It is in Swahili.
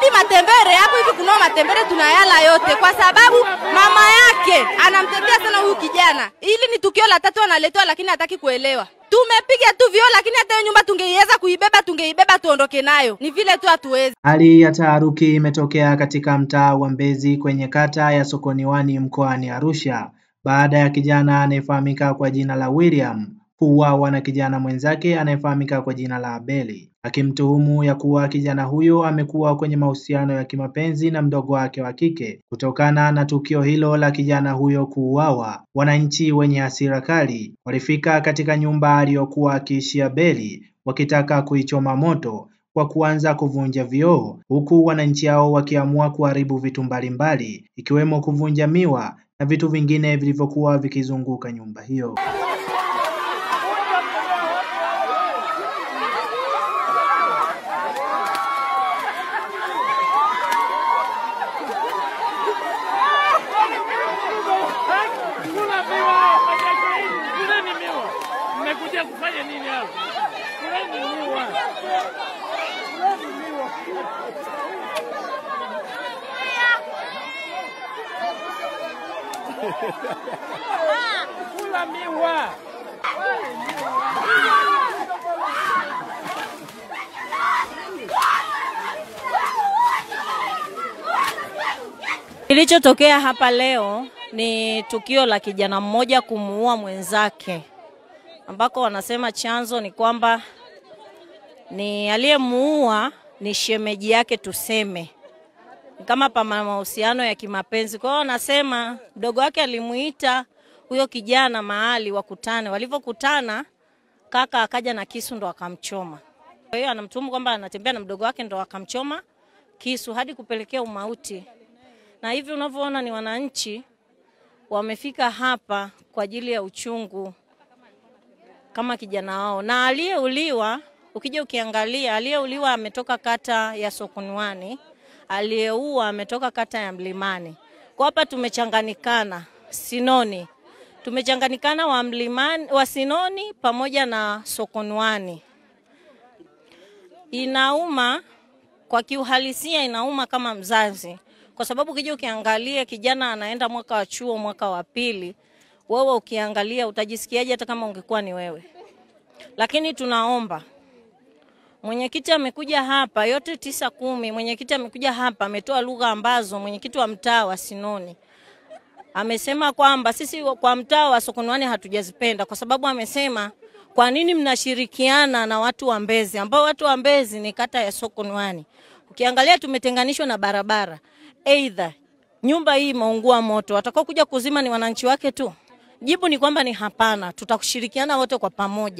hadi matembere hapo hivi kunao matembere tunayala yote kwa sababu mama yake anamtetea sana huyu kijana. Hili ni tukio la tatu analetwa lakini hataki kuelewa. Tumepiga tu vio lakini hata hiyo nyumba tungeiweza tungeibeba tuondoke nayo. Ni vile tu hatuwezi. Hali ya taharuki imetokea katika mtaa wa Mbezi kwenye kata ya Sokoniwani mkoani Arusha baada ya kijana anayefahamika kwa jina la William kuuawa na kijana mwenzake anayefahamika kwa jina la Abeli, akimtuhumu ya kuwa kijana huyo amekuwa kwenye mahusiano ya kimapenzi na mdogo wake wa kike. Kutokana na tukio hilo la kijana huyo kuuawa, wananchi wenye hasira kali walifika katika nyumba aliyokuwa akiishi Abeli wakitaka kuichoma moto kwa kuanza kuvunja vioo, huku wananchi hao wakiamua kuharibu vitu mbalimbali ikiwemo kuvunja miwa na vitu vingine vilivyokuwa vikizunguka nyumba hiyo. Mmekuja kufanya nini hapo? Kuleni miwa. Kula miwa. Kilichotokea hapa leo ni tukio la kijana mmoja kumuua mwenzake, ambako wanasema chanzo ni kwamba ni aliyemuua ni shemeji yake, tuseme kama pana mahusiano ya kimapenzi. Kwa hiyo wanasema mdogo wake alimuita huyo kijana mahali wakutane. Walipokutana kaka akaja na kisu ndo akamchoma. Kwa hiyo anamtuhumu kwamba anatembea na mdogo wake ndo akamchoma kisu hadi kupelekea umauti. Na hivi unavyoona ni wananchi wamefika hapa kwa ajili ya uchungu kama kijana wao. Na aliyeuliwa, ukija ukiangalia, aliyeuliwa ametoka kata ya Sokoniwani, aliyeua ametoka kata ya Mlimani. Kwa hapa tumechanganikana Sinoni. Tumechanganikana wa Mlimani, wa Sinoni pamoja na Sokoniwani. Inauma kwa kiuhalisia, inauma kama mzazi. Kwa sababu ukija ukiangalia kijana anaenda mwaka wa chuo, mwaka wa pili, wewe ukiangalia utajisikiaje hata kama ungekuwa ni wewe. Lakini tunaomba mwenyekiti amekuja hapa yote 9-10, mwenyekiti amekuja hapa ametoa lugha ambazo mwenyekiti wa mtaa wa Sinoni amesema kwamba sisi kwa mtaa wa Sokoniwani hatujazipenda, kwa sababu amesema kwa nini mnashirikiana na watu wa Mbezi, ambao watu wa Mbezi ni kata ya Sokoniwani. Ukiangalia tumetenganishwa na barabara. Either nyumba hii imeungua moto, watakao kuja kuzima ni wananchi wake tu? Jibu ni kwamba ni hapana, tutakushirikiana wote kwa pamoja.